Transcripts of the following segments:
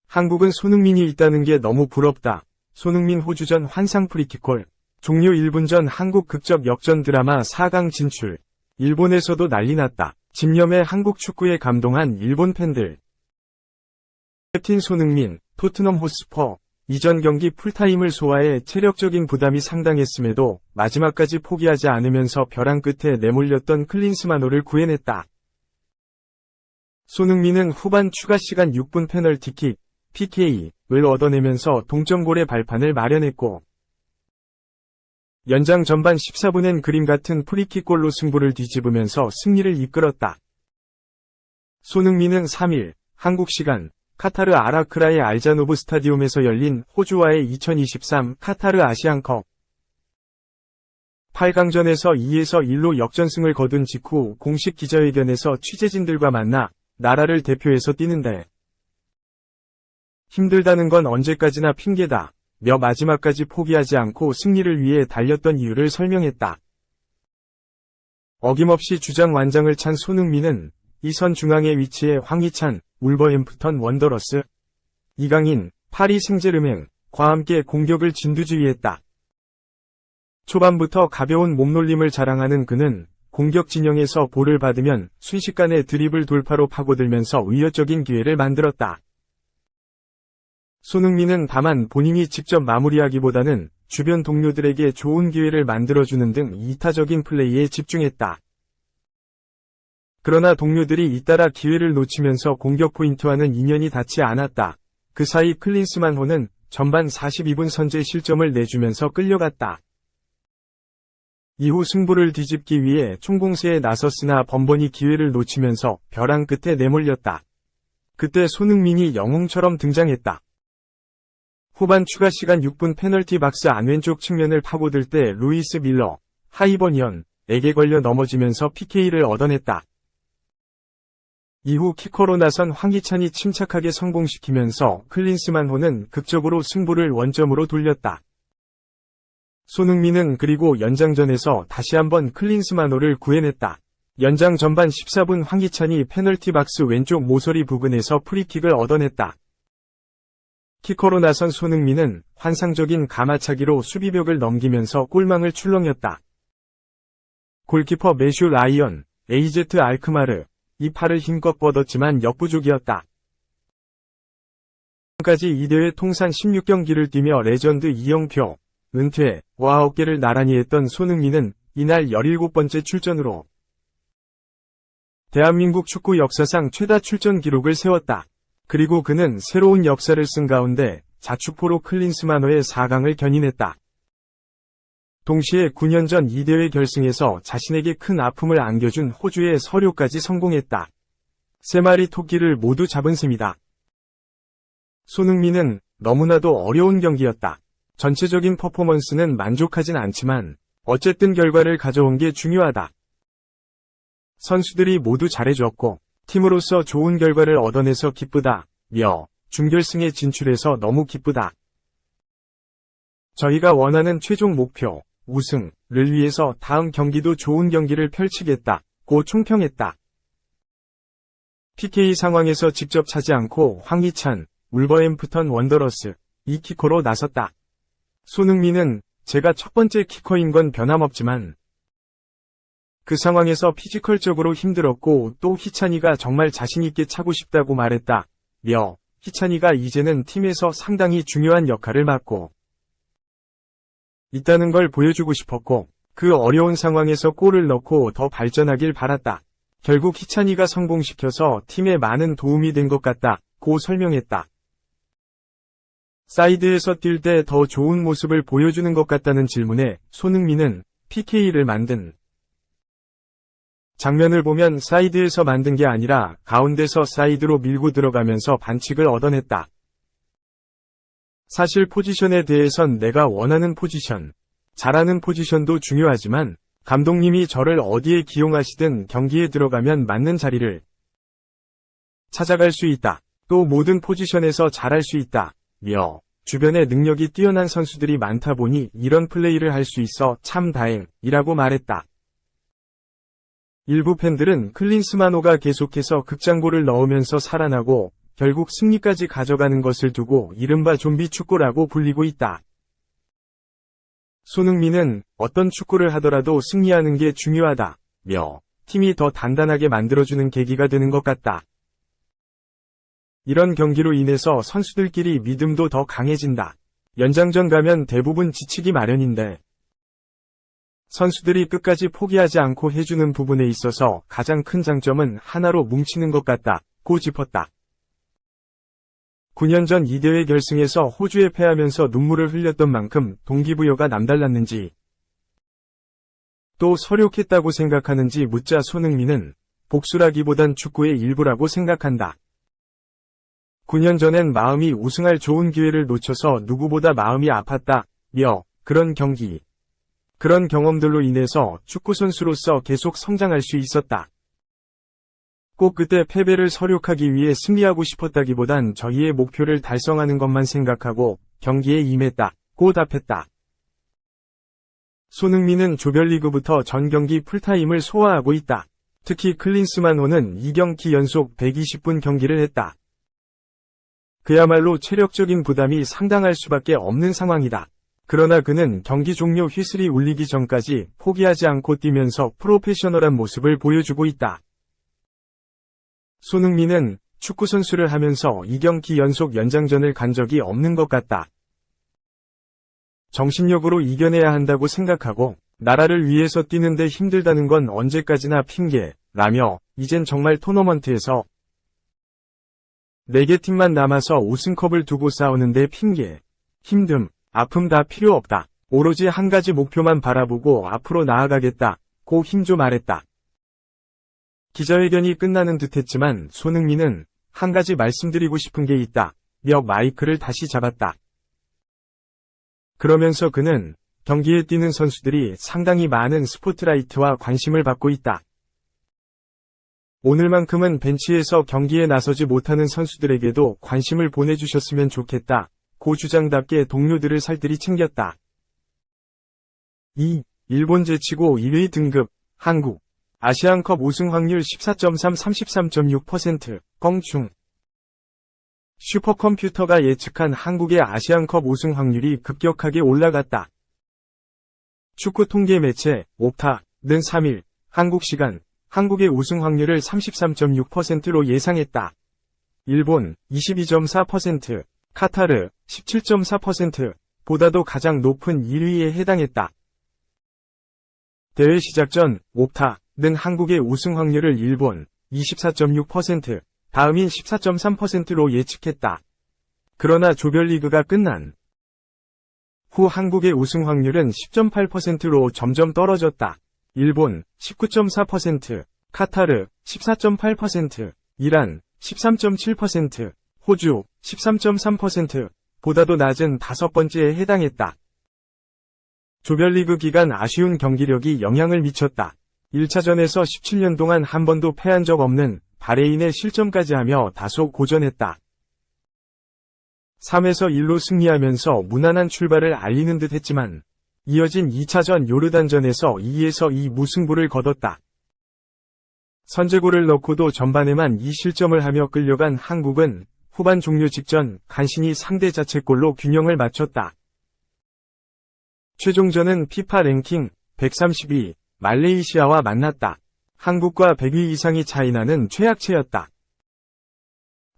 한국은 손흥민이 있다는 게 너무 부럽다. 손흥민 호주전 환상 프리킥골. 종료 1분 전 한국 극적 역전 드라마 4강 진출. 일본에서도 난리 났다. 집념의 한국 축구에 감동한 일본 팬들. 캡틴 손흥민, 토트넘 호스퍼. 이전 경기 풀타임을 소화해 체력적인 부담이 상당했음에도 마지막까지 포기하지 않으면서 벼랑 끝에 내몰렸던 클린스만호를 구해냈다. 손흥민은 후반 추가 시간 6분 페널티킥, PK를 얻어내면서 동점골의 발판을 마련했고, 연장 전반 14분엔 그림 같은 프리킥골로 승부를 뒤집으면서 승리를 이끌었다. 손흥민은 3일 한국 시간 카타르 아라크라의 알자노브 스타디움에서 열린 호주와의 2023 카타르 아시안컵 8강전에서 2에서 1로 역전승을 거둔 직후 공식 기자회견에서 취재진들과 만나 나라를 대표해서 뛰는데 힘들다는 건 언제까지나 핑계다. 며 마지막까지 포기하지 않고 승리를 위해 달렸던 이유를 설명했다. 어김없이 주장 완장을 찬 손흥민은 이 선 중앙에 위치해 황희찬, 울버햄프턴 원더러스, 이강인, 파리 생제르맹과 함께 공격을 진두지휘했다. 초반부터 가벼운 몸놀림을 자랑하는 그는 공격 진영에서 볼을 받으면 순식간에 드리블 돌파로 파고들면서 위협적인 기회를 만들었다. 손흥민은 다만 본인이 직접 마무리하기보다는 주변 동료들에게 좋은 기회를 만들어주는 등 이타적인 플레이에 집중했다. 그러나 동료들이 잇따라 기회를 놓치면서 공격 포인트와는 인연이 닿지 않았다. 그 사이 클린스만호는 전반 42분 선제 실점을 내주면서 끌려갔다. 이후 승부를 뒤집기 위해 총공세에 나섰으나 번번이 기회를 놓치면서 벼랑 끝에 내몰렸다. 그때 손흥민이 영웅처럼 등장했다. 후반 추가 시간 6분 페널티 박스 안왼쪽 측면을 파고들 때 루이스 밀러, 하이버니언에게 걸려 넘어지면서 PK를 얻어냈다. 이후 키커로 나선 황희찬이 침착하게 성공시키면서 클린스만호는 극적으로 승부를 원점으로 돌렸다. 손흥민은 그리고 연장전에서 다시 한번 클린스만호를 구해냈다. 연장 전반 14분 황희찬이 페널티 박스 왼쪽 모서리 부근에서 프리킥을 얻어냈다. 키커로 나선 손흥민은 환상적인 가마차기로 수비벽을 넘기면서 골망을 출렁였다. 골키퍼 매슈 라이언, 에이제트 알크마르, 이 팔을 힘껏 뻗었지만 역부족이었다. 지금까지 이 대회 통산 16경기를 뛰며 레전드 이영표, 은퇴와 어깨를 나란히 했던 손흥민은 이날 17번째 출전으로 대한민국 축구 역사상 최다 출전 기록을 세웠다. 그리고 그는 새로운 역사를 쓴 가운데 자축포로 클린스만호의 4강을 견인했다. 동시에 9년 전 이 대회 결승에서 자신에게 큰 아픔을 안겨준 호주의 서료까지 성공했다. 3마리 토끼를 모두 잡은 셈이다. 손흥민은 너무나도 어려운 경기였다. 전체적인 퍼포먼스는 만족하진 않지만 어쨌든 결과를 가져온 게 중요하다. 선수들이 모두 잘해줬고 팀으로서 좋은 결과를 얻어내서 기쁘다. 며 준결승에 진출해서 너무 기쁘다. 저희가 원하는 최종 목표, 우승을 위해서 다음 경기도 좋은 경기를 펼치겠다. 고 총평했다. PK 상황에서 직접 차지 않고 황희찬, 울버햄프턴 원더러스, 이 키커로 나섰다. 손흥민은 제가 첫 번째 키커인 건 변함없지만 그 상황에서 피지컬적으로 힘들었고 또 희찬이가 정말 자신있게 차고 싶다고 말했다. 며 희찬이가 이제는 팀에서 상당히 중요한 역할을 맡고 있다는 걸 보여주고 싶었고 그 어려운 상황에서 골을 넣고 더 발전하길 바랐다. 결국 희찬이가 성공시켜서 팀에 많은 도움이 된 것 같다. 고 설명했다. 사이드에서 뛸 때 더 좋은 모습을 보여주는 것 같다는 질문에 손흥민은 PK를 만든 장면을 보면 사이드에서 만든 게 아니라 가운데서 사이드로 밀고 들어가면서 반칙을 얻어냈다. 사실 포지션에 대해선 내가 원하는 포지션, 잘하는 포지션도 중요하지만 감독님이 저를 어디에 기용하시든 경기에 들어가면 맞는 자리를 찾아갈 수 있다. 또 모든 포지션에서 잘할 수 있다. 며 주변에 능력이 뛰어난 선수들이 많다 보니 이런 플레이를 할 수 있어 참 다행이라고 말했다. 일부 팬들은 클린스만호가 계속해서 극장골을 넣으면서 살아나고 결국 승리까지 가져가는 것을 두고 이른바 좀비 축구라고 불리고 있다. 손흥민은 어떤 축구를 하더라도 승리하는 게 중요하다며 팀이 더 단단하게 만들어주는 계기가 되는 것 같다. 이런 경기로 인해서 선수들끼리 믿음도 더 강해진다. 연장전 가면 대부분 지치기 마련인데 선수들이 끝까지 포기하지 않고 해주는 부분에 있어서 가장 큰 장점은 하나로 뭉치는 것 같다고 짚었다. 9년 전 이 대회 결승에서 호주에 패하면서 눈물을 흘렸던 만큼 동기부여가 남달랐는지 또 설욕했다고 생각하는지 묻자 손흥민은 복수라기보단 축구의 일부라고 생각한다. 9년 전엔 마음이 우승할 좋은 기회를 놓쳐서 누구보다 마음이 아팠다며 그런 경기, 그런 경험들로 인해서 축구선수로서 계속 성장할 수 있었다. 꼭 그때 패배를 설욕하기 위해 승리하고 싶었다기보단 저희의 목표를 달성하는 것만 생각하고 경기에 임했다고 답했다. 손흥민은 조별리그부터 전 경기 풀타임을 소화하고 있다. 특히 클린스만호는 2경기 연속 120분 경기를 했다. 그야말로 체력적인 부담이 상당할 수밖에 없는 상황이다. 그러나 그는 경기 종료 휘슬이 울리기 전까지 포기하지 않고 뛰면서 프로페셔널한 모습을 보여주고 있다. 손흥민은 축구선수를 하면서 2경기 연속 연장전을 간 적이 없는 것 같다. 정신력으로 이겨내야 한다고 생각하고 나라를 위해서 뛰는데 힘들다는 건 언제까지나 핑계라며 이젠 정말 토너먼트에서 4개 팀만 남아서 우승컵을 두고 싸우는데 핑계, 힘듦, 아픔 다 필요 없다. 오로지 한 가지 목표만 바라보고 앞으로 나아가겠다고 힘줘 말했다. 기자회견이 끝나는 듯했지만 손흥민은 한 가지 말씀드리고 싶은 게 있다며 마이크를 다시 잡았다. 그러면서 그는 경기에 뛰는 선수들이 상당히 많은 스포트라이트와 관심을 받고 있다. 오늘만큼은 벤치에서 경기에 나서지 못하는 선수들에게도 관심을 보내주셨으면 좋겠다고 주장답게 동료들을 살뜰히 챙겼다. 2. 일본 제치고 1위 등급, 한국. 아시안컵 우승 확률 14.3 33.6%, 껑충. 슈퍼컴퓨터가 예측한 한국의 아시안컵 우승 확률이 급격하게 올라갔다. 축구 통계 매체, 옵타는 3일, 한국 시간, 한국의 우승 확률을 33.6%로 예상했다. 일본, 22.4%, 카타르, 17.4%, 보다도 가장 높은 1위에 해당했다. 대회 시작 전, 옵타는 한국의 우승 확률을 일본, 24.6%, 다음인 14.3%로 예측했다. 그러나 조별리그가 끝난 후 한국의 우승 확률은 10.8%로 점점 떨어졌다. 일본 19.4%, 카타르 14.8%, 이란 13.7%, 호주 13.3% 보다도 낮은 5번째에 해당했다. 조별리그 기간 아쉬운 경기력이 영향을 미쳤다. 1차전에서 17년 동안 한 번도 패한 적 없는 바레인의 실점까지 하며 다소 고전했다. 3에서 1로 승리하면서 무난한 출발을 알리는 듯 했지만 이어진 2차전 요르단전에서 2에서 2 무승부를 거뒀다. 선제골을 넣고도 전반에만 2실점을 하며 끌려간 한국은 후반 종료 직전 간신히 상대 자책골로 균형을 맞췄다. 최종전은 피파 랭킹 132 말레이시아와 만났다. 한국과 100위 이상이 차이나는 최악체였다.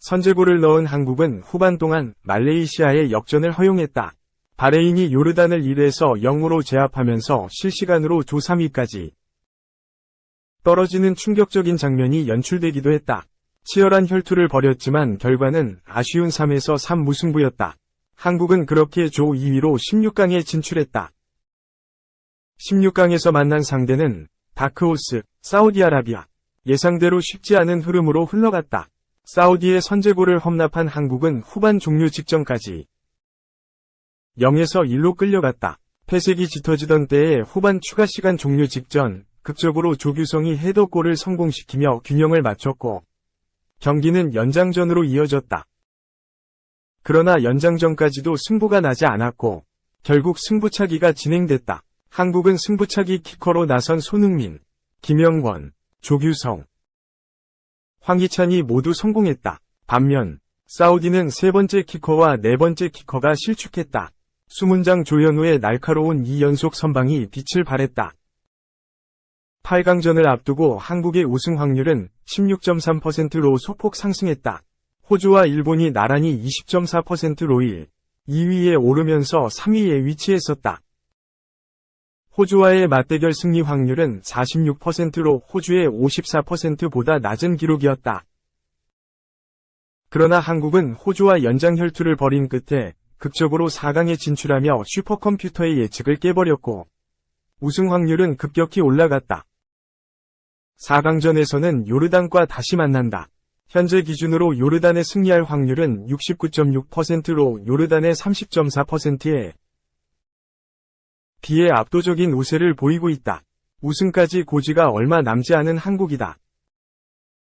선제골을 넣은 한국은 후반 동안 말레이시아의 역전을 허용했다. 바레인이 요르단을 1에서 0으로 제압하면서 실시간으로 조 3위까지 떨어지는 충격적인 장면이 연출되기도 했다. 치열한 혈투를 벌였지만 결과는 아쉬운 3에서 3 무승부였다. 한국은 그렇게 조 2위로 16강에 진출했다. 16강에서 만난 상대는 다크호스, 사우디아라비아. 예상대로 쉽지 않은 흐름으로 흘러갔다. 사우디의 선제골을 험납한 한국은 후반 종료 직전까지 0에서 1로 끌려갔다. 패색이 짙어지던 때에 후반 추가 시간 종료 직전 극적으로 조규성이 헤더골을 성공시키며 균형을 맞췄고 경기는 연장전으로 이어졌다. 그러나 연장전까지도 승부가 나지 않았고 결국 승부차기가 진행됐다. 한국은 승부차기 키커로 나선 손흥민, 김영권, 조규성, 황희찬이 모두 성공했다. 반면 사우디는 세 번째 키커와 네 번째 키커가 실축했다. 수문장 조현우의 날카로운 2연속 선방이 빛을 발했다. 8강전을 앞두고 한국의 우승 확률은 16.3%로 소폭 상승했다. 호주와 일본이 나란히 20.4%로 2위에 오르면서 3위에 위치했었다. 호주와의 맞대결 승리 확률은 46%로 호주의 54%보다 낮은 기록이었다. 그러나 한국은 호주와 연장 혈투를 벌인 끝에 극적으로 4강에 진출하며 슈퍼컴퓨터의 예측을 깨버렸고 우승 확률은 급격히 올라갔다. 4강전에서는 요르단과 다시 만난다. 현재 기준으로 요르단의 승리할 확률은 69.6%로 요르단의 30.4%에 비해 압도적인 우세를 보이고 있다. 우승까지 고지가 얼마 남지 않은 한국이다.